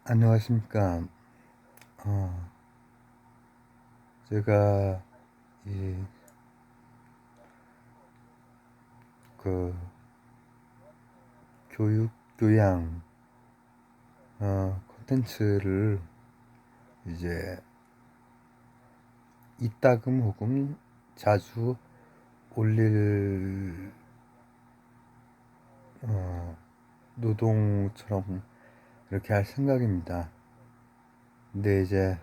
안녕하십니까. 제가 이 그 교육 교양 콘텐츠를 이제 이따금 혹은 자주 올릴 노동처럼 이렇게 할 생각입니다. 근데 이제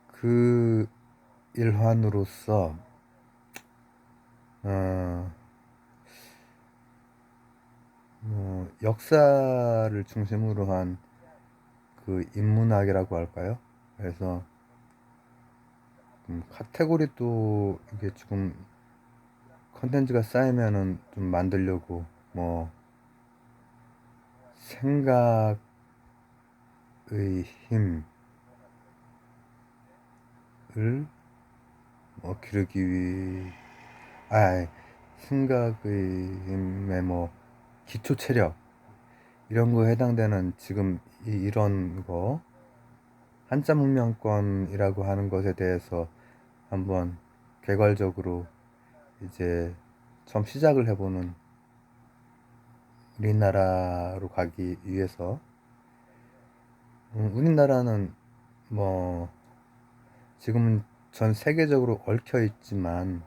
그 일환으로서 어, 역사를 중심으로 한 그 인문학이라고 할까요? 그래서 카테고리도 이게 지금 컨텐츠가 쌓이면은 좀 만들려고 뭐 생각의 힘을 기르기 위해 아 생각의 힘의 뭐 기초 체력 이런 거에 해당되는 지금 이런 거 한자 문명권이라고 하는 것에 대해서 한번 개괄적으로 이제 처음 시작을 해보는 우리나라로 가기 위해서 우리나라는 뭐 지금은 전 세계적으로 얽혀 있지만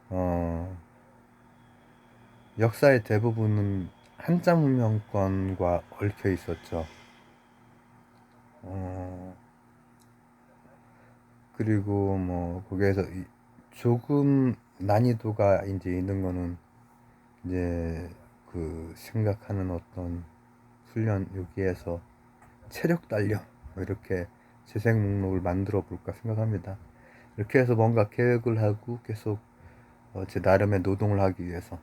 어, 역사의 대부분은 한자 문명권과 얽혀 있었죠. 어, 그리고 뭐 거기에서 조금 난이도가 이제 있는 거는 이제 그 생각하는 어떤 훈련 여기에서 체력 단련 뭐 이렇게 재생 목록을 만들어 볼까 생각합니다. 이렇게 해서 뭔가 계획을 하고 계속 제 나름의 노동을 하기 위해서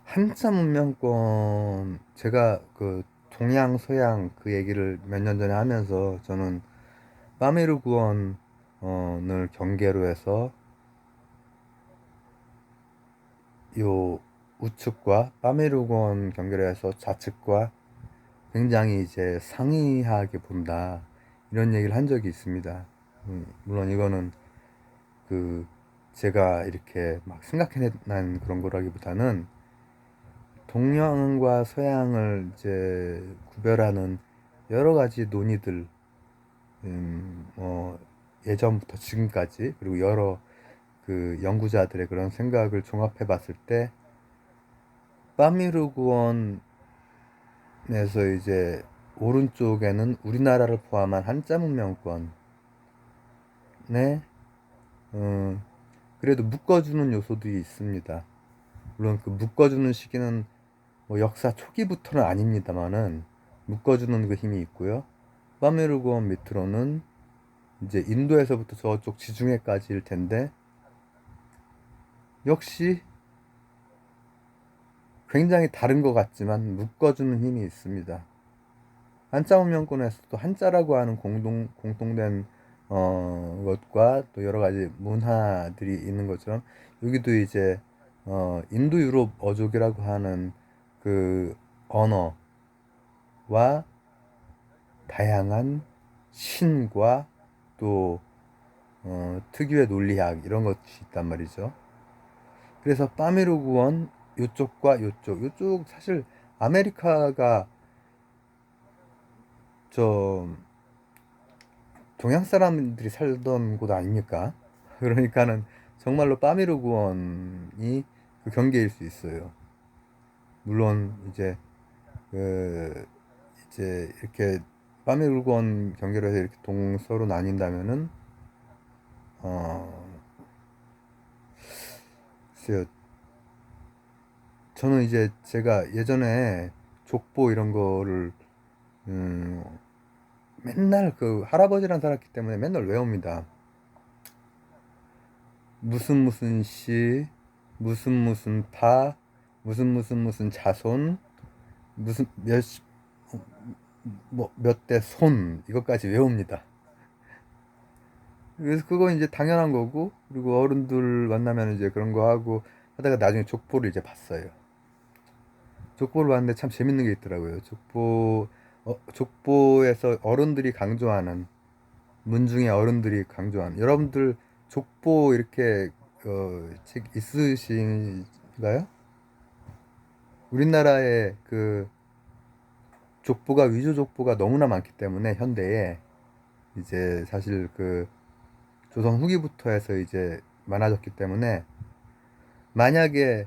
한자 문명권 제가 그 동양 서양 그 얘기를 몇 년 전에 하면서 저는 파메르 구원을 경계로 해서 요 우측과 파메르 구원 경계로 해서 좌측과 굉장히 이제 상이하게 본다 이런 얘기를 한 적이 있습니다. 물론 이거는 그 제가 이렇게 막 생각해낸 그런 거라기보다는 동양과 서양을 이제 구별하는 여러 가지 논의들, 뭐 예전부터 지금까지 그리고 여러 그 연구자들의 그런 생각을 종합해 봤을 때 파미르구원에서 이제 오른쪽에는 우리나라를 포함한 한자 문명권에 음, 그래도 묶어주는 요소들이 있습니다. 물론 그 묶어주는 시기는 뭐 역사 초기부터는 아닙니다만은 묶어주는 그 힘이 있고요. 파메르고원 밑으로는 이제 인도에서부터 저쪽 지중해까지일 텐데 역시 굉장히 다른 것 같지만 묶어주는 힘이 있습니다. 한자 문명권에서도 한자라고 하는 공통된 것과 또 여러 가지 문화들이 있는 것처럼 여기도 이제 인도 유럽 어족이라고 하는 그 언어와 다양한 신과 또 특유의 논리학 이런 것이 있단 말이죠. 그래서 파미르구원 요쪽과 요쪽 사실 아메리카가 저 동양 사람들이 살던 곳 아닙니까? 그러니까는 정말로 파미르구원이 그 경계일 수 있어요. 물론 그 이제 이렇게 파미르구원 경계로 해서 이렇게 동서로 나뉜다면은 어 글쎄요. 저는 이제 제가 예전에 족보 이런 거를 음, 맨날 그 할아버지랑 살았기 때문에 맨날 외웁니다. 무슨 무슨 씨, 무슨 무슨 파, 무슨 자손, 무슨 몇 대 손, 이것까지 외웁니다. 그래서 그거 이제 당연한 거고, 그리고 어른들 만나면 이제 그런 거 하고 하다가 나중에 족보를 이제 봤어요. 족보를 봤는데 참 재밌는 게 있더라고요. 족보에서 어른들이 강조하는, 문중의 어른들이 강조하는, 여러분들 족보 이렇게 책 있으신가요? 우리나라의 그 족보가, 위조 족보가 너무나 많기 때문에 현대에 이제 사실 그 조선 후기부터 해서 이제 많아졌기 때문에, 만약에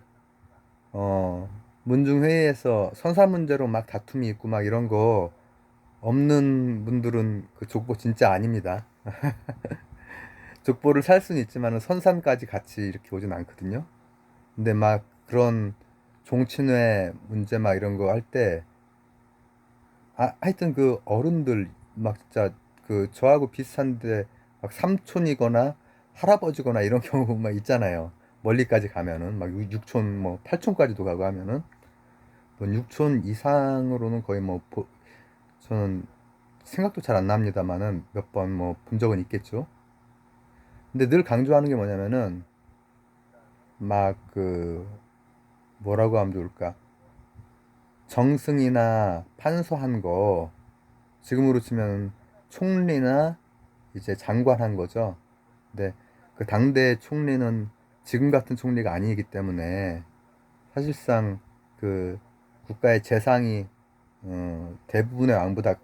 어 문중회의에서 선사 문제로 막 다툼이 있고 막 이런 거 없는 분들은 그 족보 진짜 아닙니다. 족보를 살 수는 있지만은 선산까지 같이 이렇게 오진 않거든요. 근데 막 그런 종친회 문제 막 이런 거 할 때, 하여튼 그 어른들 막 진짜 그 저하고 비슷한데 막 삼촌이거나 할아버지거나 이런 경우 막 있잖아요. 멀리까지 가면은 막 6촌 뭐 8촌까지도 가고 하면은, 뭐 6촌 이상으로는 거의 뭐 저는 생각도 잘 안 납니다만은 몇 번 뭐 본 적은 있겠죠. 근데 늘 강조하는 게 뭐냐면은 막 그 뭐라고 하면 좋을까? 정승이나 판서한 거, 지금으로 치면 총리나 이제 장관 한 거죠. 근데 그 당대 총리는 지금 같은 총리가 아니기 때문에 사실상 그 국가의 재상이 대부분의 왕보다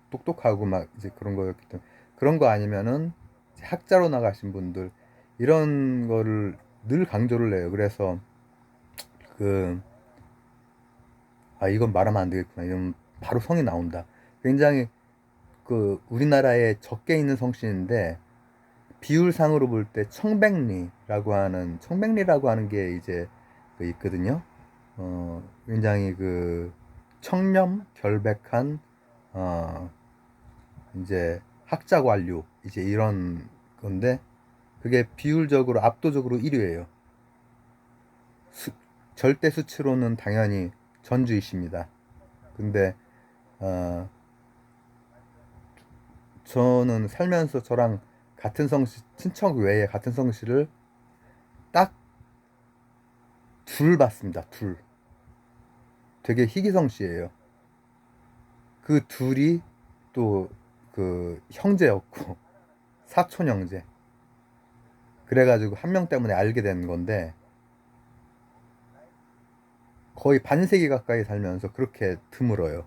똑똑하고 막 이제 그런 거였기 때문에, 그런 거 아니면은 이제 학자로 나가신 분들, 이런 거를 늘 강조를 해요. 그래서 그 이건 말하면 안 되겠구나, 이런 바로 성이 나온다. 굉장히 그 우리나라에 적게 있는 성씨인데, 비율상으로 볼 때 청백리라고 하는 게 이제 그 있거든요. 굉장히 그 청렴 결백한 어 이제 학자 관료 이제 이런 건데, 그게 비율적으로 압도적으로 1위예요. 절대 수치로는 당연히 전주이십니다. 근데 어 저는 살면서 저랑 같은 성씨, 친척 외에 같은 성씨를 딱 둘 봤습니다. 둘. 되게 희귀성씨예요. 그 둘이 또 그 형제였고, 사촌 형제. 그래가지고 한 명 때문에 알게 된 건데, 거의 반세기 가까이 살면서 그렇게 드물어요.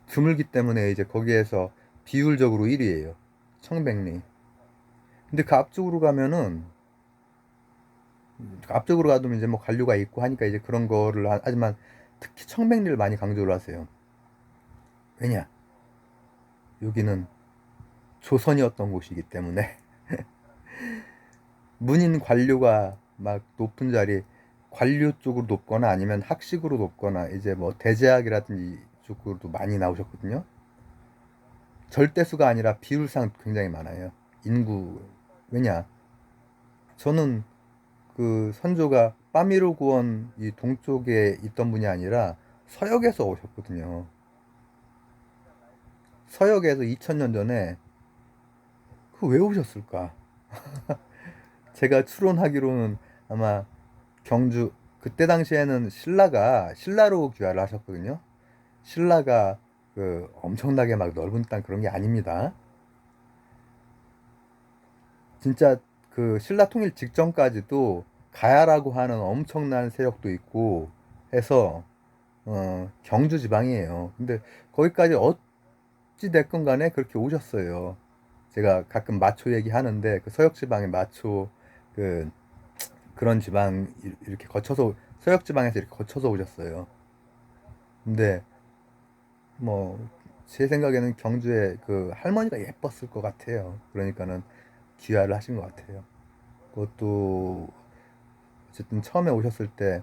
드물기 때문에 이제 거기에서 비율적으로 1위예요. 청백리. 근데 그 앞쪽으로 가면은, 앞쪽으로 가도 이제 뭐 관료가 있고 하니까 이제 그런 거를 하지만, 특히 청백리를 많이 강조를 하세요. 왜냐? 여기는 조선이었던 곳이기 때문에 문인 관료가 막 높은 자리, 관료 쪽으로 높거나 아니면 학식으로 높거나 이제 뭐 대제학이라든지 이쪽으로도 많이 나오셨거든요. 절대수가 아니라 비율상 굉장히 많아요. 인구. 왜냐? 저는 그 선조가 빠미로 구원 이 동쪽에 있던 분이 아니라 서역에서 오셨거든요. 서역에서 2000년 전에 그 왜 오셨을까? 제가 추론하기로는 아마 경주, 그때 당시에는 신라로 귀화를 하셨거든요. 신라가 그 엄청나게 막 넓은 땅 그런 게 아닙니다. 진짜 그 신라 통일 직전까지도 가야라고 하는 엄청난 세력도 있고 해서 경주 지방이에요. 근데 거기까지 어찌 됐건 간에 그렇게 오셨어요. 제가 가끔 마초 얘기하는데 그 서역 지방의 마초, 그 그런 지방 이렇게 거쳐서, 서역 지방에서 이렇게 거쳐서 오셨어요. 근데 뭐 제 생각에는 경주에 그 할머니가 예뻤을 것 같아요. 그러니까는 귀화를 하신 것 같아요. 그것도 어쨌든 처음에 오셨을 때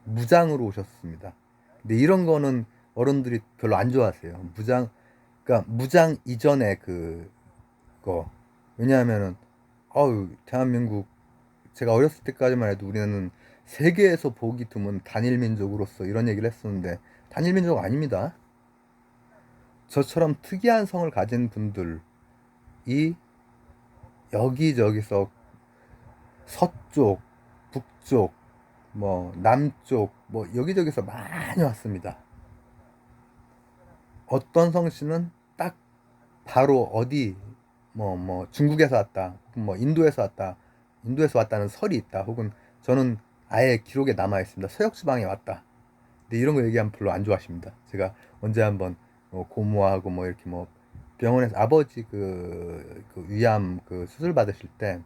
무장으로 오셨습니다. 근데 이런 거는 어른들이 별로 안 좋아하세요. 그러니까 무장 이전에 그거. 왜냐하면은 대한민국, 제가 어렸을 때까지만 해도 우리는 세계에서 보기 드문 단일 민족으로서 이런 얘기를 했었는데, 단일 민족 아닙니다. 저처럼 특이한 성을 가진 분들이 여기저기서 서쪽, 북쪽, 뭐 남쪽 뭐 여기저기서 많이 왔습니다. 어떤 성씨는 딱 바로 어디 뭐 중국에서 왔다, 혹은 뭐 인도에서 왔다, 인도에서 왔다는 설이 있다, 혹은 저는 아예 기록에 남아 있습니다. 서역 지방에 왔다. 근데 이런 거 얘기하면 별로 안 좋아하십니다. 제가 언제 한번 고모하고 뭐 이렇게 뭐 병원에서 아버지 그 위암 그 수술 받으실 때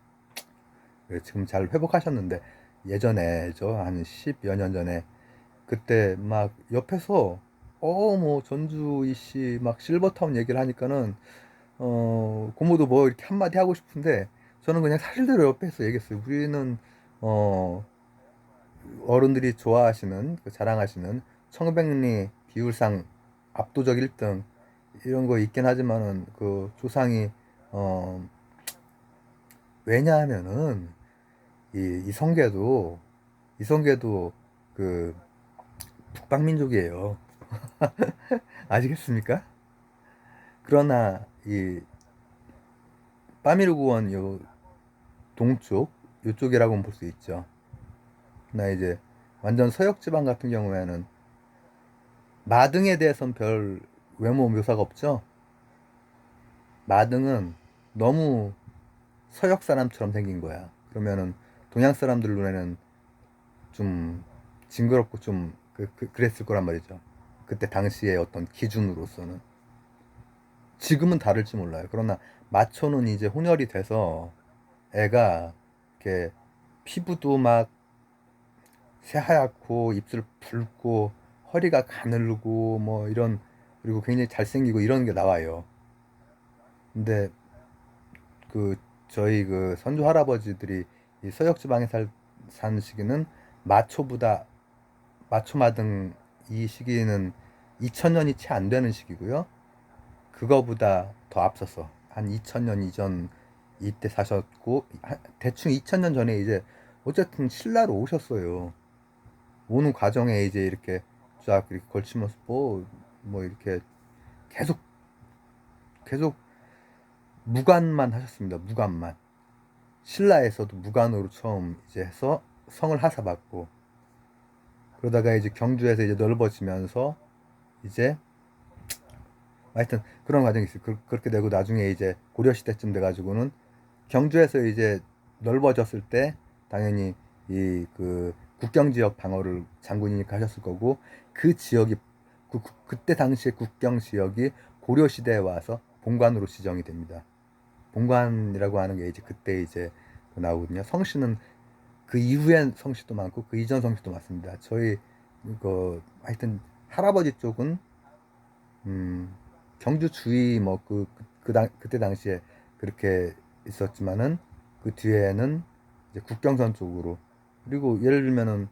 지금 잘 회복하셨는데, 예전에 저 한 10여 년 전에 그때 막 옆에서 뭐 전주 이씨 막 실버타운 얘기를 하니까는 고모도 뭐 이렇게 한마디 하고 싶은데 저는 그냥 사실대로 옆에서 얘기했어요. 우리는 어 어른들이 좋아하시는 그 자랑하시는 청백리 비율상 압도적 1등 이런 거 있긴 하지만은 그 조상이 어 왜냐하면은 이성계도 이성계도 그 북방민족이에요. 아시겠습니까? 그러나 이 빠미르구원 요 동쪽 요쪽이라고는 볼 수 있죠. 나 이제 완전 서역 지방 같은 경우에는 마등에 대해서는 별 외모 묘사가 없죠. 마등은 너무 서역 사람처럼 생긴 거야. 그러면은 동양 사람들 눈에는 좀 징그럽고 좀 그랬을 거란 말이죠. 그때 당시의 어떤 기준으로서는. 지금은 다를지 몰라요. 그러나 마초는 이제 혼혈이 돼서 애가 이렇게 피부도 막 새하얗고 입술 붉고 허리가 가늘고 뭐 이런, 그리고 굉장히 잘생기고 이런 게 나와요. 근데 그 저희 그 선조 할아버지들이 이 서역 지방에 사는 시기는 마초보다 마초마등 이 시기는 2000년이 채 안 되는 시기고요. 그거보다 더 앞서서 한 2000년 이전 이때 사셨고, 대충 2000년 전에 이제 어쨌든 신라로 오셨어요. 오는 과정에 이제 이렇게 쫙 이렇게 걸치면서 뭐 이렇게 계속 계속 무관만 하셨습니다. 무관만. 신라에서도 무관으로 처음 이제 해서 성을 하사받고, 그러다가 이제 경주에서 이제 넓어지면서 이제 하여튼 그런 과정이 있어요. 그렇게 되고 나중에 이제 고려시대쯤 돼가지고는 경주에서 이제 넓어졌을 때 당연히 이 그 국경지역 방어를 장군이니까 하셨을 거고, 그 지역이 그때 당시에 국경지역이 고려시대에 와서 본관으로 지정이 됩니다. 본관이라고 하는 게 이제 그때 이제 나오거든요. 성씨는 그 이후엔 성씨도 많고 그 이전 성씨도 많습니다. 저희 그 하여튼 할아버지 쪽은 음, 경주 주위 뭐 그때 당시에 그렇게 있었지만은 그 뒤에는 이제 국경선 쪽으로, 그리고 예를 들면은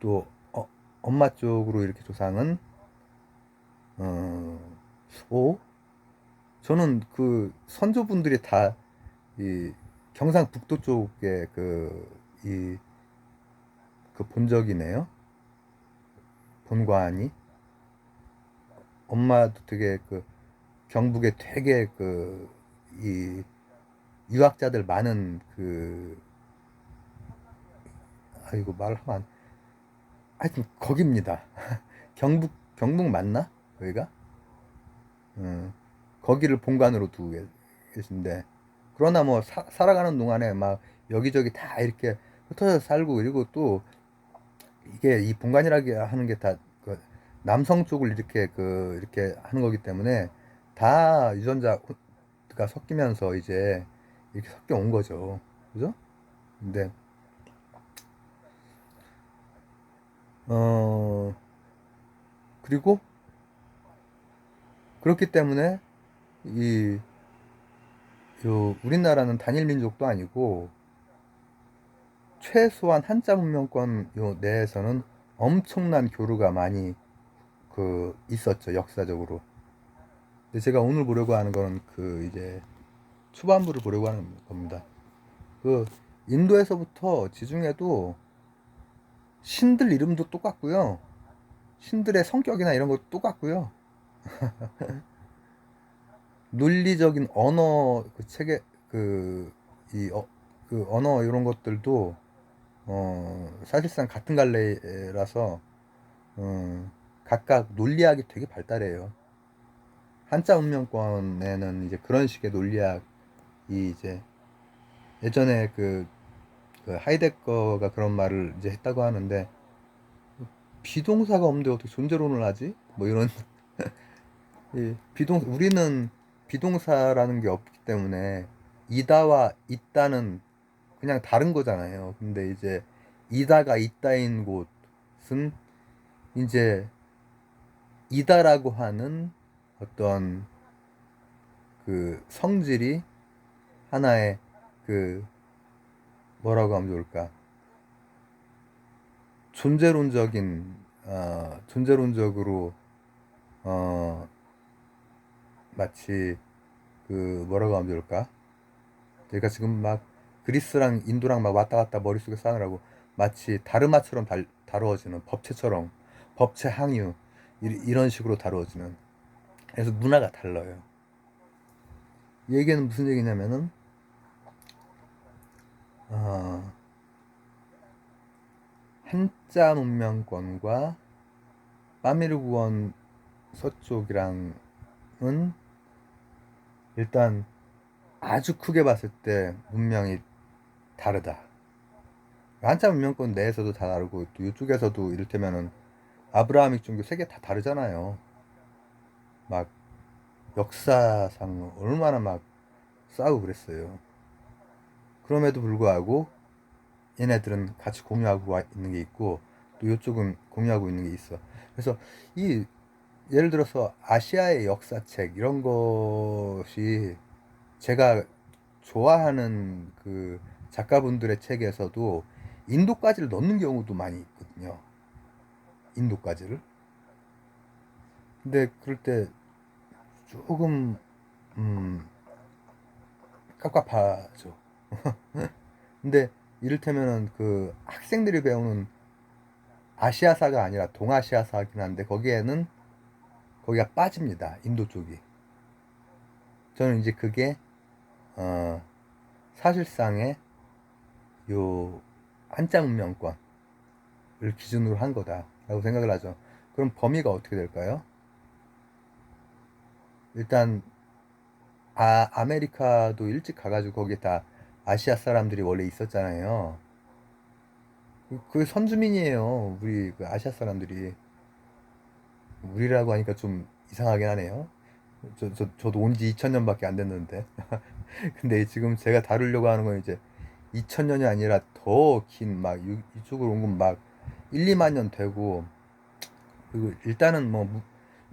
또 엄마 쪽으로 이렇게 조상은 어, 오 저는 그 선조분들이 다 이 경상북도 쪽에 그 본적이네요. 본관이 엄마도 되게 그 경북에 되게 이 유학자들 많은 아이고 말하면 하여튼 거깁니다. 경북 맞나? 여기가? 음, 거기를 본관으로 두고 계신데, 그러나 뭐 살아가는 동안에 막 여기저기 다 이렇게 흩어져 살고, 그리고 또 이게 이 본관이라고 하는 게 다 그 남성 쪽을 이렇게 이렇게 하는 거기 때문에 다 유전자가 섞이면서 이제 이렇게 섞여 온 거죠. 그죠? 근데 어 그리고 그렇기 때문에 이 우리나라는 단일 민족도 아니고 최소한 한자 문명권 요 내에서는 엄청난 교류가 많이 있었죠, 역사적으로. 근데 제가 오늘 보려고 하는 거는 이제 초반부를 보려고 하는 겁니다. 그 인도에서부터 지중해도 신들 이름도 똑같고요. 신들의 성격이나 이런 것도 똑같고요. 논리적인 언어 그 체계 그 언어 이런 것들도 사실상 같은 갈래라서 각각 논리학이 되게 발달해요. 한자 문명권에는 이제 그런 식의 논리학이 이제 예전에 그 하이데거가 그런 말을 이제 했다고 하는데, 비동사가 없는데 어떻게 존재론을 하지? 뭐 이런 우리는 비동사라는 게 없기 때문에 이다와 있다는 그냥 다른 거잖아요. 근데 이제 이다가 있다인 곳은 이제 이다라고 하는 어떤 그 성질이 하나의 그 뭐라고 하면 좋을까? 존재론적으로 어 마치 그 뭐라고 하면 좋을까? 제가 지금 막 그리스랑 인도랑 막 왔다 갔다 머릿속에 싸느라고 마치 다르마처럼 다루어지는 법체처럼, 법체 항유 이런 식으로 다루어지는, 그래서 문화가 달라요. 이 얘기는 무슨 얘기냐면은 어, 한자 문명권과 파미르구원 서쪽이랑은 일단 아주 크게 봤을 때 문명이 다르다. 한자 문명권 내에서도 다 다르고 또 이쪽에서도 이를테면은 아브라함익 종교 세 개 다 다르잖아요. 막 역사상 얼마나 막 싸우고 그랬어요. 그럼에도 불구하고 얘네들은 같이 공유하고 있는 게 있고 또 이쪽은 공유하고 있는 게 있어. 그래서 이 예를 들어서 아시아의 역사책 이런 것이 제가 좋아하는 그 작가분들의 책에서도 인도까지를 넣는 경우도 많이 있거든요. 인도까지를. 근데 그럴 때 조금 음, 깝깝하죠. 근데 이를테면은 그 학생들이 배우는 아시아사가 아니라 동아시아사긴 한데 거기가 빠집니다. 인도 쪽이. 저는 이제 그게 어, 사실상의 요 한자 문명권을 기준으로 한 거다라고 생각을 하죠. 그럼 범위가 어떻게 될까요? 일단 아메리카도 일찍 가가지고 거기에 다 아시아 사람들이 원래 있었잖아요. 그 선주민이에요. 우리 그 아시아 사람들이. 우리라고 하니까 좀 이상하긴 하네요. 저도 온 지 2000년밖에 안 됐는데. 근데 지금 제가 다루려고 하는 건 이제 2000년이 아니라 더 긴 막 이쪽으로 온 건 막 1, 2만 년 되고, 그리고 일단은 뭐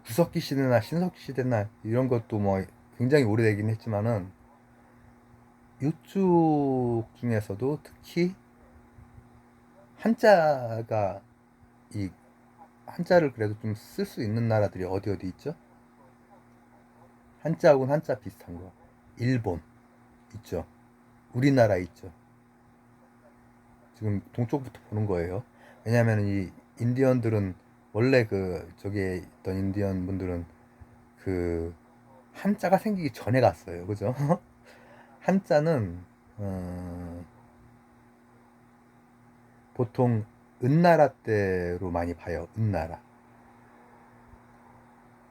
구석기 시대나 신석기 시대나 이런 것도 뭐 굉장히 오래되긴 했지만은 이쪽 중에서도 특히 한자가 이 한자를 그래도 좀 쓸 수 있는 나라들이 어디 있죠? 한자하고는 한자 비슷한 거. 일본 있죠. 우리나라 있죠. 지금 동쪽부터 보는 거예요. 왜냐하면 이 인디언들은 원래 그 저기에 있던 인디언 분들은 그 한자가 생기기 전에 갔어요. 그죠? 한자는 어, 보통 은나라 때로 많이 봐요. 은나라.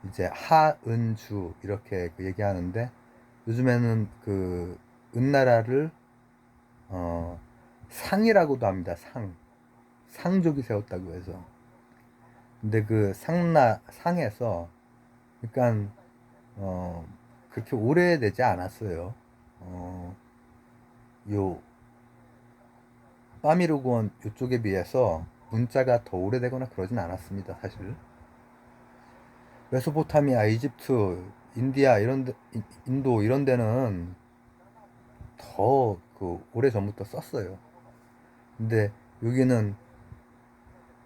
이제 하은주 이렇게 그 얘기하는데 요즘에는 그 은나라를 어, 상이라고도 합니다. 상족이 세웠다고 해서. 근데 그 상에서 그러니까 어, 그렇게 오래되지 않았어요. 어, 요 파미르곤 요쪽에 비해서 문자가 더 오래되거나 그러진 않았습니다. 사실 메소포타미아, 이집트, 인디아 인도 이런 데는 더 그 오래 전부터 썼어요. 근데 여기는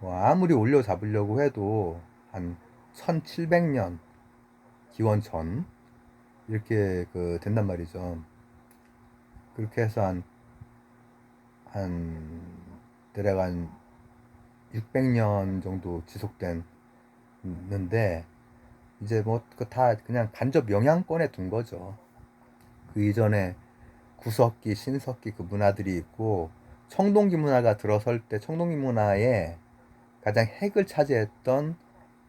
뭐 아무리 올려 잡으려고 해도 한 1700년 기원 전 이렇게 그 된단 말이죠. 그렇게 해서 한 대략 한 600년 정도 지속됐는데 이제 뭐 그 다 그냥 간접 영향권에 둔 거죠. 그 이전에 구석기, 신석기 그 문화들이 있고 청동기 문화가 들어설 때 청동기 문화의 가장 핵을 차지했던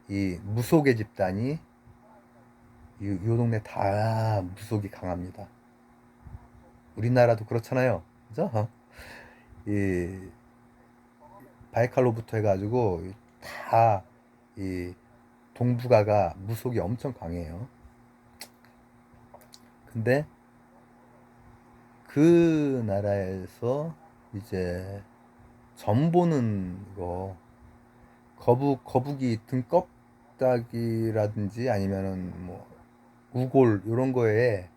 이 무속의 집단이 이 동네 다 무속이 강합니다. 우리나라도 그렇잖아요. 그죠? 이 바이칼로부터 해가지고 다 이 동북아가 무속이 엄청 강해요. 근데 그 나라에서 이제 점 보는 거 거북이 등껍다기라든지 아니면은 뭐 우골 이런 거에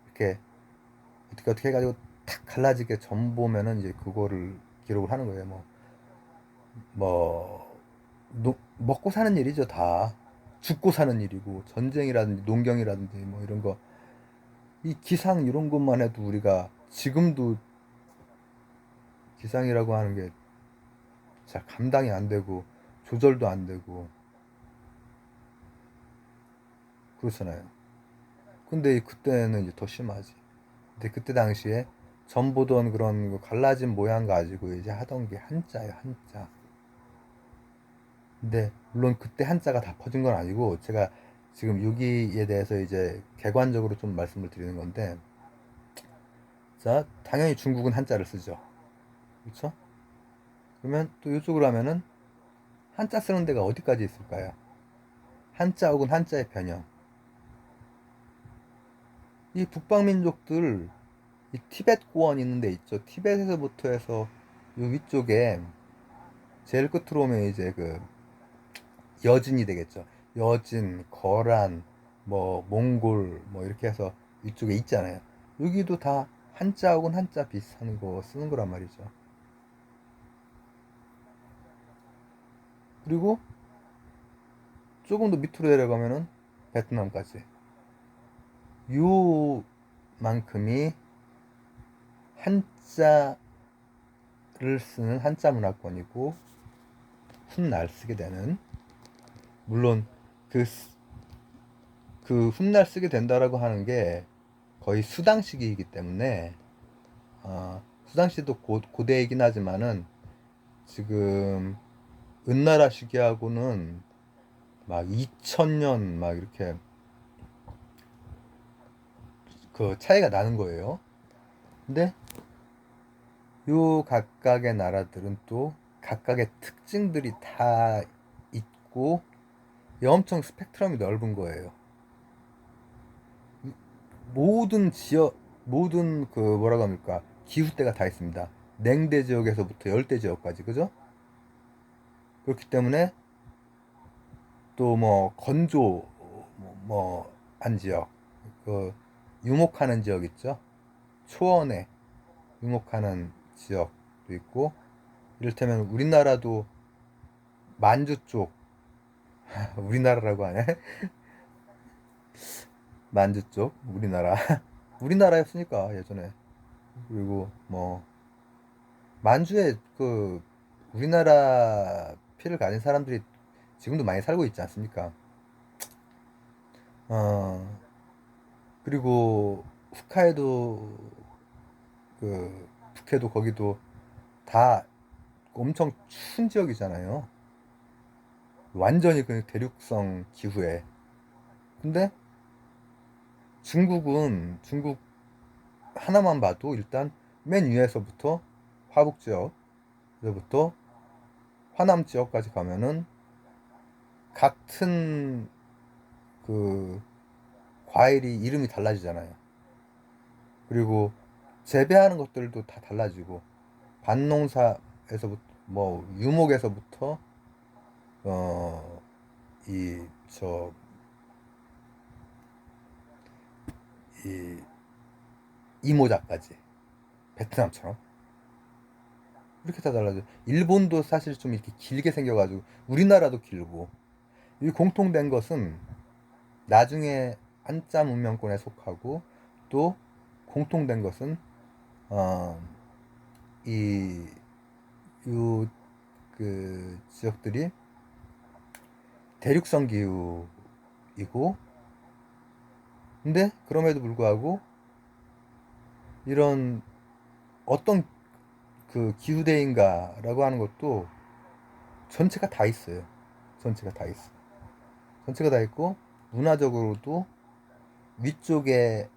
이렇게 어떻게 해가지고 탁 갈라지게 점 보면은 이제 그거를 기록을 하는 거예요. 뭐 먹고 사는 일이죠 다. 죽고 사는 일이고 전쟁이라든지 농경이라든지 뭐 이런 거 이 기상 이런 것만 해도 우리가 지금도 기상이라고 하는 게 잘 감당이 안 되고 조절도 안 되고 그렇잖아요. 근데 그때는 이제 더 심하지. 근데 그때 당시에 전 보던 그런 거 갈라진 모양 가지고 이제 하던 게 한자예요, 한자. 근데 물론 그때 한자가 다 퍼진 건 아니고 제가 지금 여기에 대해서 이제 객관적으로 좀 말씀을 드리는 건데, 자, 당연히 중국은 한자를 쓰죠. 그렇죠? 그러면 또 이쪽으로 하면은 한자 쓰는 데가 어디까지 있을까요? 한자 혹은 한자의 변형. 이 북방민족들 이 티벳 고원 있는 데 있죠. 티벳에서부터 해서 요 위쪽에 제일 끝으로 오면 이제 그 여진이 되겠죠. 여진, 거란, 뭐 몽골 뭐 이렇게 해서 이쪽에 있잖아요. 여기도 다 한자 혹은 한자 비슷한 거 쓰는 거란 말이죠. 그리고 조금 더 밑으로 내려가면은 베트남까지 요만큼이 한자를 쓰는 한자 문화권이고 훗날 쓰게 되는, 물론 그, 그 훗날 쓰게 된다라고 하는 게 거의 수당시기이기 때문에 수당시도 고대이긴 하지만은 지금 은나라 시기하고는 막 2000년 막 이렇게 그 차이가 나는 거예요. 근데 요 각각의 나라들은 또 각각의 특징들이 다 있고 엄청 스펙트럼이 넓은 거예요. 모든 지역, 모든 그 뭐라고 합니까? 기후대가 다 있습니다. 냉대 지역에서부터 열대 지역까지, 그죠? 그렇기 때문에 또 뭐 건조 한 지역, 그 유목하는 지역 있죠? 초원에 유목하는 지역도 있고, 이를테면 우리나라도 만주 쪽 우리나라라고 하네. 만주 쪽 우리나라 우리나라였으니까 예전에. 그리고 뭐 만주에 그 우리나라 피를 가진 사람들이 지금도 많이 살고 있지 않습니까? 어 그리고 홋카이도, 그 북해도 거기도 다 엄청 추운 지역이잖아요. 완전히 그 대륙성 기후에. 근데 중국 하나만 봐도 일단 맨 위에서부터 화북 지역부터 화남 지역까지 가면은 같은 그 과일이 이름이 달라지잖아요. 그리고 재배하는 것들도 다 달라지고 밭농사에서부터 뭐 유목에서부터 이저 이 이모작까지 베트남처럼 이렇게 다 달라져. 일본도 사실 좀 이렇게 길게 생겨가지고 우리나라도 길고, 이 공통된 것은 나중에 한자 문명권에 속하고, 또 공통된 것은 어, 이, 요, 그 지역들이 대륙성 기후이고, 근데 그럼에도 불구하고 이런 어떤 그 기후대인가라고 하는 것도 전체가 다 있어요. 전체가 다 있어. 전체가 다 있고 문화적으로도 위쪽에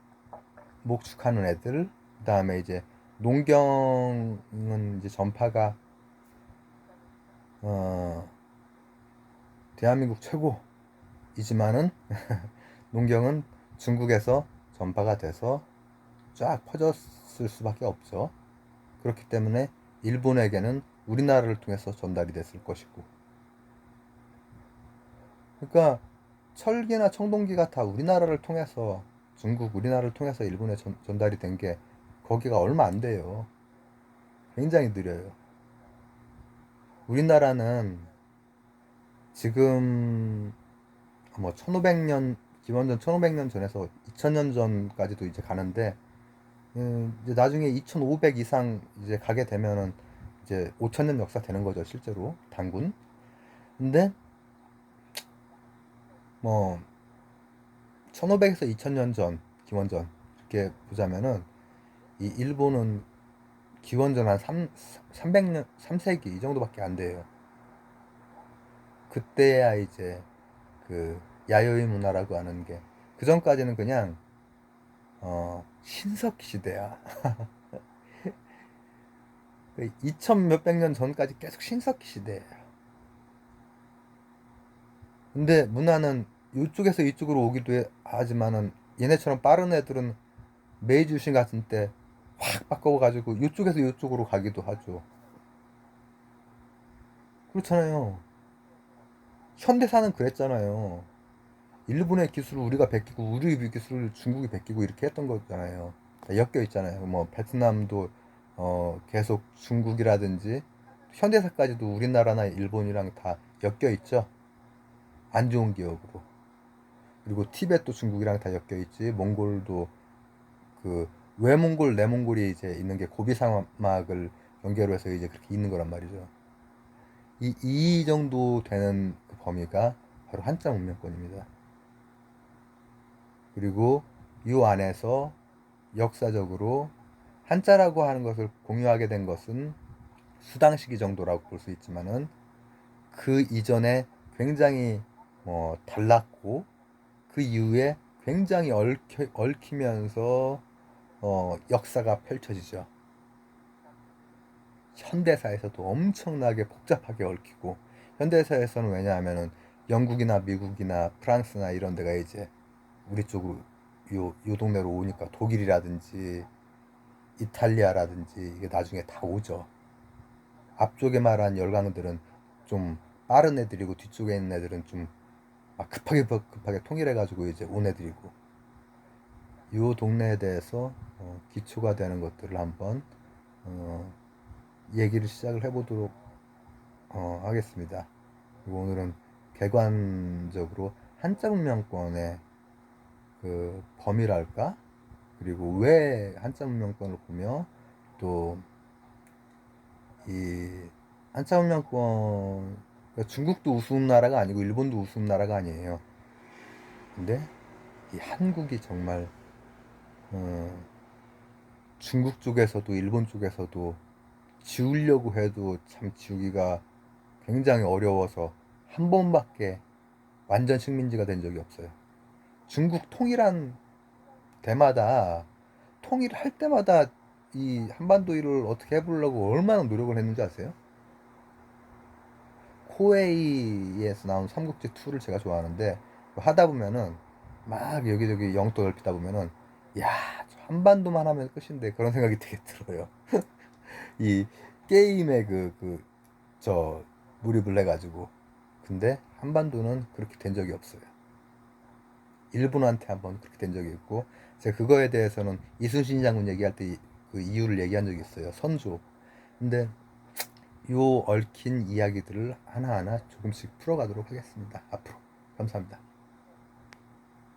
목축하는 애들, 그다음에 이제 농경은 이제 전파가 어 대한민국 최고이지만은 농경은 중국에서 전파가 돼서 쫙 퍼졌을 수밖에 없죠. 그렇기 때문에 일본에게는 우리나라를 통해서 전달이 됐을 것이고, 그러니까 철기나 청동기가 다 우리나라를 통해서, 중국 우리나라를 통해서 일본에 전달이 된 게 거기가 얼마 안 돼요. 굉장히 느려요. 우리나라는 지금 뭐 1500년, 기원전 1500년 전에서 2000년 전까지도 이제 가는데, 이제 나중에 2500 이상 이제 가게 되면은 이제 5000년 역사 되는 거죠, 실제로 단군. 근데 뭐 1500에서 2000년 전, 기원전 이렇게 보자면은 이 일본은 기원전 한 300년, 3세기 이 정도밖에 안 돼요. 그때야 이제 그 야요이 문화라고 하는 게, 그 전까지는 그냥 신석 시대야. 2000 몇백 년 전까지 계속 신석 시대예요. 근데 문화는 이쪽에서 이쪽으로 오기도 하지만은 얘네처럼 빠른 애들은 메이주신 같은 때 확 바꿔가지고 이쪽에서 이쪽으로 가기도 하죠. 그렇잖아요. 현대사는 그랬잖아요. 일본의 기술을 우리가 베끼고 우리 기술을 중국이 베끼고 이렇게 했던 거잖아요. 다 엮여 있잖아요. 뭐 베트남도 계속 중국이라든지 현대사까지도 우리나라나 일본이랑 다 엮여 있죠. 안 좋은 기억으로. 그리고 티벳도 중국이랑 다 엮여 있지. 몽골도 그 외몽골, 내몽골이 이제 있는 게 고비 사막을 경계로 해서 이제 그렇게 있는 거란 말이죠. 이 정도 되는 그 범위가 바로 한자 문명권입니다. 그리고 이 안에서 역사적으로 한자라고 하는 것을 공유하게 된 것은 수당 시기 정도라고 볼 수 있지만은 그 이전에 굉장히 달랐고, 그 이후에 굉장히 얽히면서 역사가 펼쳐지죠. 현대사에서도 엄청나게 복잡하게 얽히고, 현대사에서는 왜냐하면은 영국이나 미국이나 프랑스나 이런 데가 이제 우리 쪽으로 요 동네로 오니까 독일이라든지 이탈리아라든지 이게 나중에 다 오죠. 앞쪽에 말한 열강들은 좀 빠른 애들이고 뒤쪽에 있는 애들은 좀 급하게 통일해가지고 이제 온 애들이고, 요 동네에 대해서 기초가 되는 것들을 한번 어, 얘기를 시작을 해보도록 하겠습니다. 그리고 오늘은 개관적으로 한자 문명권의 그 범위랄까, 그리고 왜 한자 문명권을 보며 또 이 한자 문명권, 그러니까 중국도 우스운 나라가 아니고 일본도 우스운 나라가 아니에요. 근데 이 한국이 정말 어, 중국 쪽에서도 일본 쪽에서도 지우려고 해도 참 지우기가 굉장히 어려워서 한 번밖에 완전 식민지가 된 적이 없어요. 중국 통일한 때마다, 통일할 때마다 이 한반도를 어떻게 해보려고 얼마나 노력을 했는지 아세요? 코웨이에서 나온 삼국지 2를 제가 좋아하는데, 하다 보면은 막 여기저기 영토 넓히다 보면은 야, 저 한반도만 하면 끝인데 그런 생각이 되게 들어요. 이 게임에 저 몰입을 해가지고. 근데 한반도는 그렇게 된 적이 없어요. 일본한테 한번 그렇게 된 적이 있고, 제가 그거에 대해서는 이순신 장군 얘기할 때 그 이유를 얘기한 적이 있어요. 선조. 근데 요 얽힌 이야기들을 하나하나 조금씩 풀어가도록 하겠습니다. 앞으로. 감사합니다.